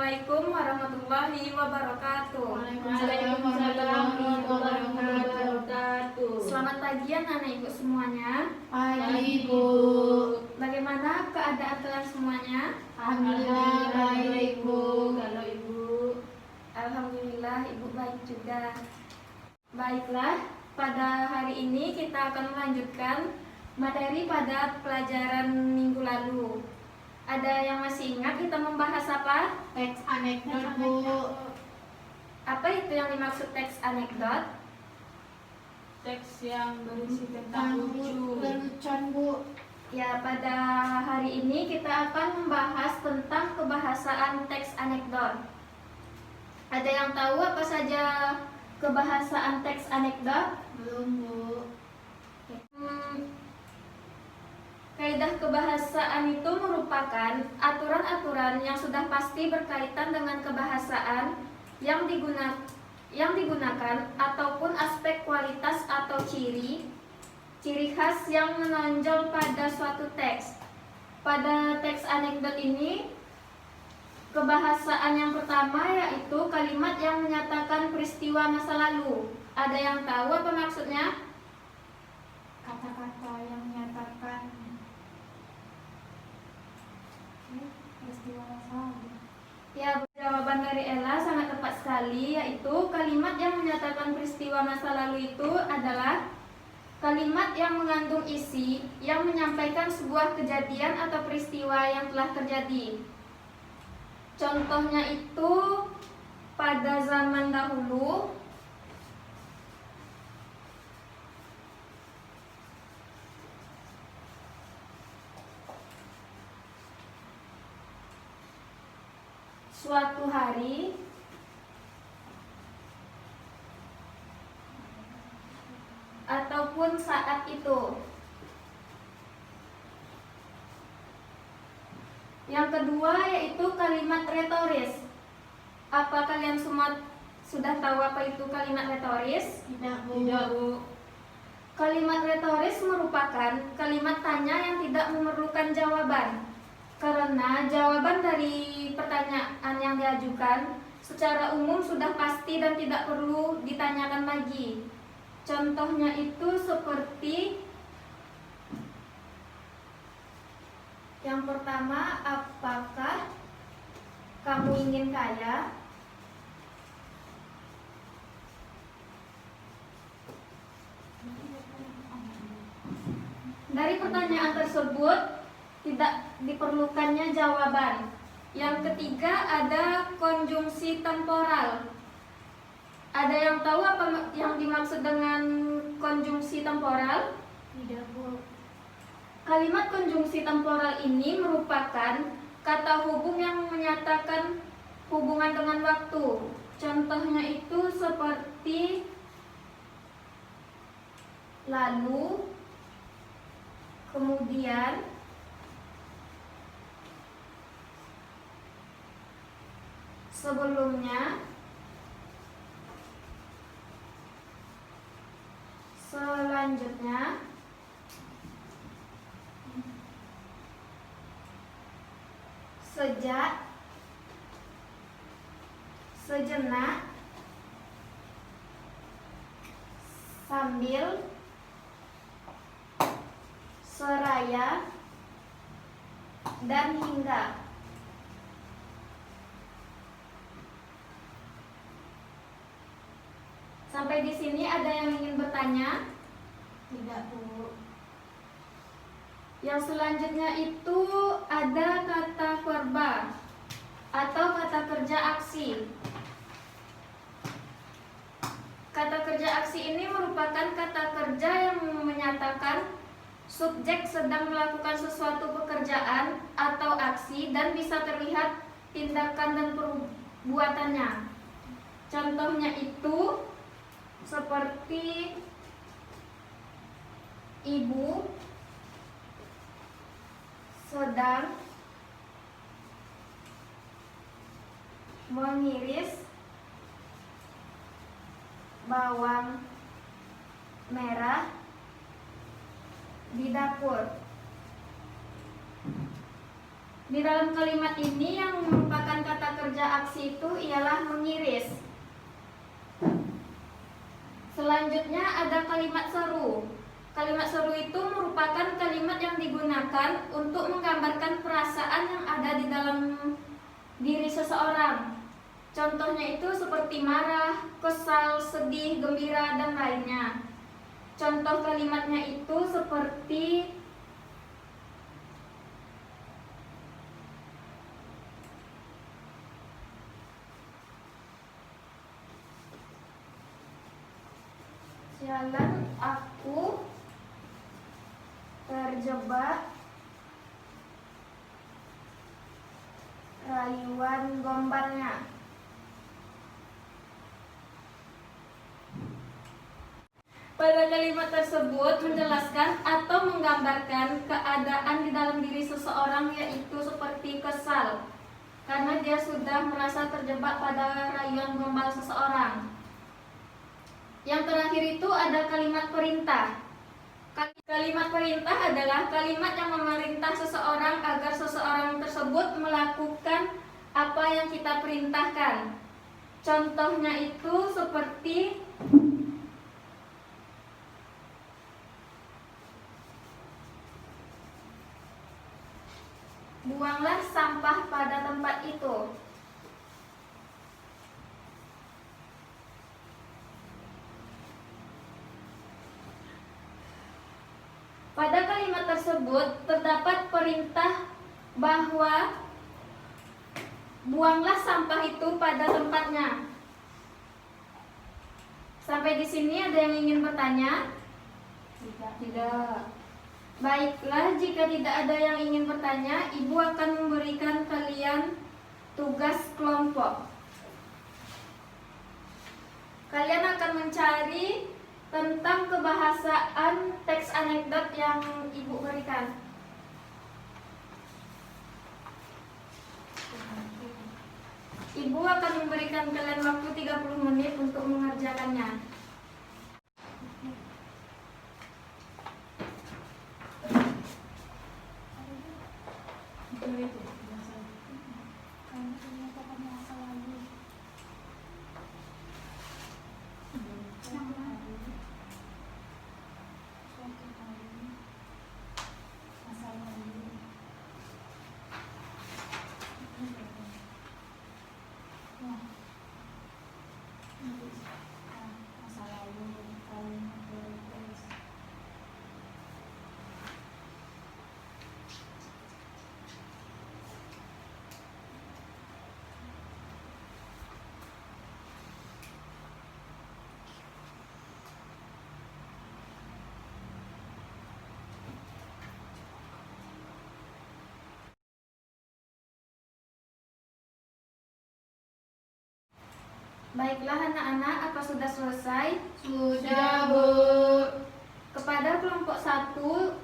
Assalamualaikum warahmatullahi wabarakatuh. Waalaikumsalam warahmatullahi wabarakatuh. Selamat pagi anak-anak ibu semuanya. Pagi Ibu. Bagaimana keadaan kalian semuanya? Alhamdulillah baik Bu. Kalau ibu, alhamdulillah ibu baik juga. Baiklah, pada hari ini kita akan melanjutkan materi pada pelajaran minggu lalu. Ada yang masih ingat kita membahas apa? Teks anekdot Bu. Apa itu yang dimaksud teks anekdot? Teks yang berisi tentang lucu. Lelucon Bu. Ya, pada hari ini kita akan membahas tentang kebahasaan teks anekdot. Ada yang tahu apa saja kebahasaan teks anekdot? Belum Bu. Kaidah kebahasaan itu merupakan aturan-aturan yang sudah pasti berkaitan dengan kebahasaan yang digunakan ataupun aspek kualitas atau ciri khas yang menonjol pada suatu teks. Pada teks anekdot ini, kebahasaan yang pertama yaitu kalimat yang menyatakan peristiwa masa lalu. Ada yang tahu apa maksudnya? Kata-kata yang menyatakan peristiwa masa lalu. Ya, jawaban dari Ella sangat tepat sekali, yaitu kalimat yang menyatakan peristiwa masa lalu itu adalah kalimat yang mengandung isi yang menyampaikan sebuah kejadian atau peristiwa yang telah terjadi. Contohnya itu pada zaman dahulu suatu hari ataupun saat itu. Yang kedua yaitu kalimat retoris. Apa kalian semua sudah tahu apa itu kalimat retoris? Tidak Bu. Tidak Bu. Kalimat retoris merupakan kalimat tanya yang tidak memerlukan jawaban, karena jawaban dari pertanyaan yang diajukan secara umum sudah pasti dan tidak perlu ditanyakan lagi. Contohnya itu seperti yang pertama, apakah kamu ingin kaya? Dari pertanyaan tersebut tidak diperlukannya jawaban. Yang ketiga ada konjungsi temporal. Ada yang tahu apa yang dimaksud dengan konjungsi temporal? Tidak Bu. Kalimat konjungsi temporal ini merupakan kata hubung yang menyatakan hubungan dengan waktu. Contohnya itu seperti lalu, kemudian, sebelumnya, selanjutnya, sejak, sejenak, sambil, seraya, dan hingga. Sampai di sini ada yang ingin bertanya? Tidak Bu. Yang selanjutnya itu ada kata verba atau kata kerja aksi. Kata kerja aksi ini merupakan kata kerja yang menyatakan subjek sedang melakukan sesuatu pekerjaan atau aksi dan bisa terlihat tindakan dan perbuatannya. Contohnya itu seperti ibu sedang mengiris bawang merah di dapur. Di dalam kalimat ini yang merupakan kata kerja aksi itu ialah mengiris. Selanjutnya ada kalimat seru. Kalimat seru itu merupakan kalimat yang digunakan untuk menggambarkan perasaan yang ada di dalam diri seseorang. Contohnya itu seperti marah, kesal, sedih, gembira, dan lainnya. Contoh kalimatnya itu seperti jalan aku terjebak rayuan gombalnya. Pada kalimat tersebut menjelaskan atau menggambarkan keadaan di dalam diri seseorang, yaitu seperti kesal karena dia sudah merasa terjebak pada rayuan gombal seseorang. Yang terakhir itu ada kalimat perintah. Kalimat perintah adalah kalimat yang memerintah seseorang agar seseorang tersebut melakukan apa yang kita perintahkan. Contohnya itu seperti buanglah sampah pada tempat itu. Pada kalimat tersebut terdapat perintah bahwa buanglah sampah itu pada tempatnya. Sampai di sini ada yang ingin bertanya? Tidak. Baiklah, jika tidak ada yang ingin bertanya, Ibu akan memberikan kalian tugas kelompok. Kalian akan mencari tentang kebahasaan teks anekdot yang Ibu berikan. Ibu akan memberikan kalian waktu 30 menit untuk mengerjakannya. Kami menyatakan masa lalu. Suatu hari masa lalu. Wah. Masa lalu kalimat terus. Baiklah anak-anak, apa sudah selesai? Sudah, Bu. Kepada kelompok 1,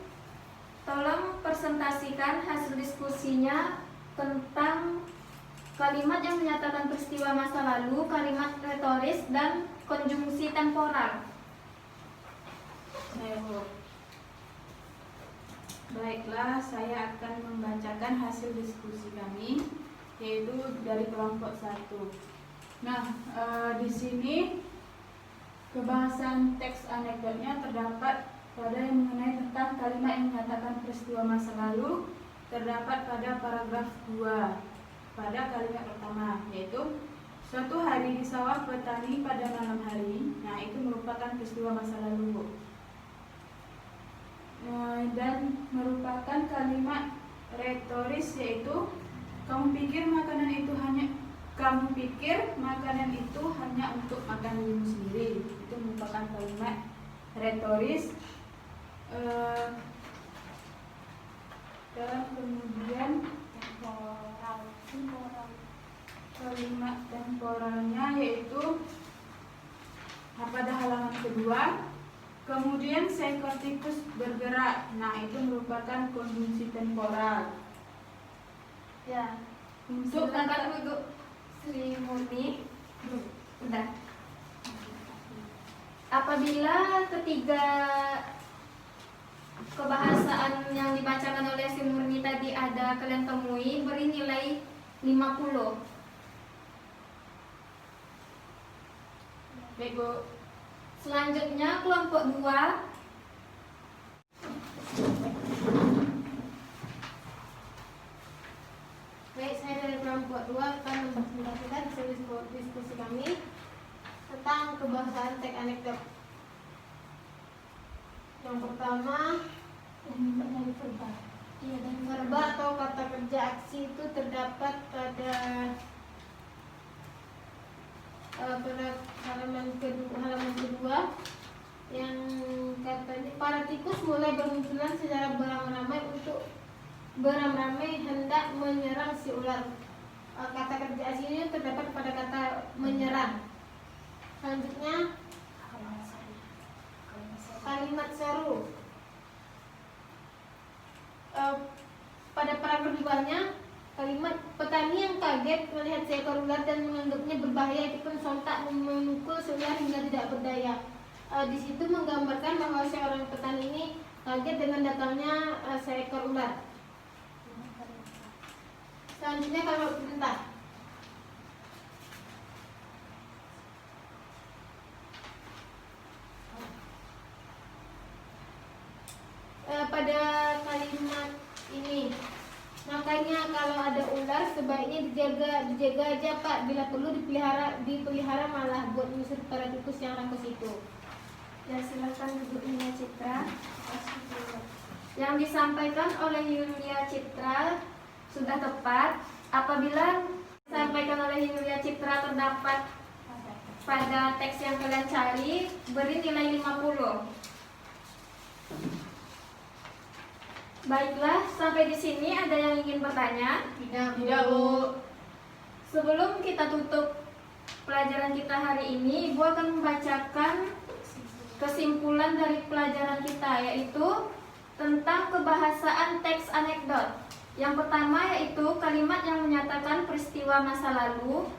tolong presentasikan hasil diskusinya tentang kalimat yang menyatakan peristiwa masa lalu, kalimat retoris, dan konjungsi temporal. Saya, Bu. Baiklah, saya akan membacakan hasil diskusi kami, yaitu dari kelompok 1. Nah, di sini kebahasan teks anekdotnya terdapat pada yang mengenai tentang kalimat yang menyatakan peristiwa masa lalu, terdapat pada paragraf 2 pada kalimat pertama, yaitu suatu hari di sawah petani pada malam hari. Nah, itu merupakan peristiwa masa lalu, Bu. Dan merupakan kalimat retoris, yaitu kamu pikir makanan itu hanya untuk makan dirimu sendiri. Itu merupakan kalimat retoris. Dan kemudian kalimat temporalnya yaitu pada halaman kedua. Kemudian seekor tikus bergerak. Nah, itu merupakan konjungsi temporal. Ya, Untuk silakan duduk Sri Murni. Udah. Apabila ketiga kebahasaan yang dibacakan oleh Sri Murni tadi ada kalian temui, beri nilai 50. Baik, Bu. Selanjutnya kelompok 2. Baik, saya dari kelompok 2 akan mempresentasikan hasil diskusi kami tentang kebahasaan teks anekdot. Yang pertama, Dari verba. iya, dan verba atau kata kerja aksi itu terdapat pada halaman kedua yang katanya para tikus mulai bermunculan secara beramai-ramai hendak menyerang si ular. Kata kerja aksi ini terdapat pada kata menyerang. Selanjutnya kalimat seru. Pada paragraf di bawahnya, kalimat petani yang kaget melihat seekor ular dan menganggapnya berbahaya itu pun sontak memukul si ular hingga tidak berdaya. Di situ menggambarkan bahwa seorang petani ini kaget dengan datangnya seekor ular. Selanjutnya kalimat perintah. Pada kalimat ini, makanya kalau ada ular sebaiknya dijaga aja Pak, bila perlu dipelihara malah buat mengusir para tikus yang rakus itu. Ya, silakan Ibu Yulia Citra. Yang disampaikan oleh Yulia Citra sudah tepat. Apabila disampaikan oleh Yulia Citra terdapat pada teks yang kalian cari, beri nilai 50. Baiklah, sampai di sini ada yang ingin bertanya? Tidak, Tidak, Bu. Sebelum kita tutup pelajaran kita hari ini, Ibu akan membacakan kesimpulan dari pelajaran kita, yaitu tentang kebahasaan teks anekdot. Yang pertama yaitu kalimat yang menyatakan peristiwa masa lalu.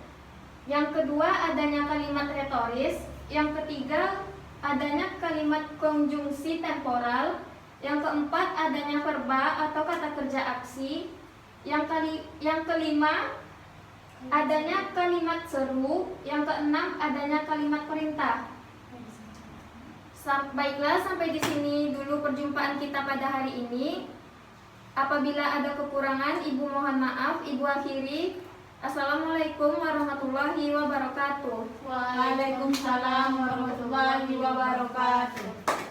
Yang kedua adanya kalimat retoris. Yang ketiga adanya kalimat konjungsi temporal. Yang keempat adanya verba atau kata kerja aksi. Yang kelima adanya kalimat seru. Yang keenam adanya kalimat perintah. Baiklah, sampai di sini dulu perjumpaan kita pada hari ini. Apabila ada kekurangan, Ibu mohon maaf. Ibu akhiri. Assalamualaikum warahmatullahi wabarakatuh. Waalaikumsalam warahmatullahi wabarakatuh.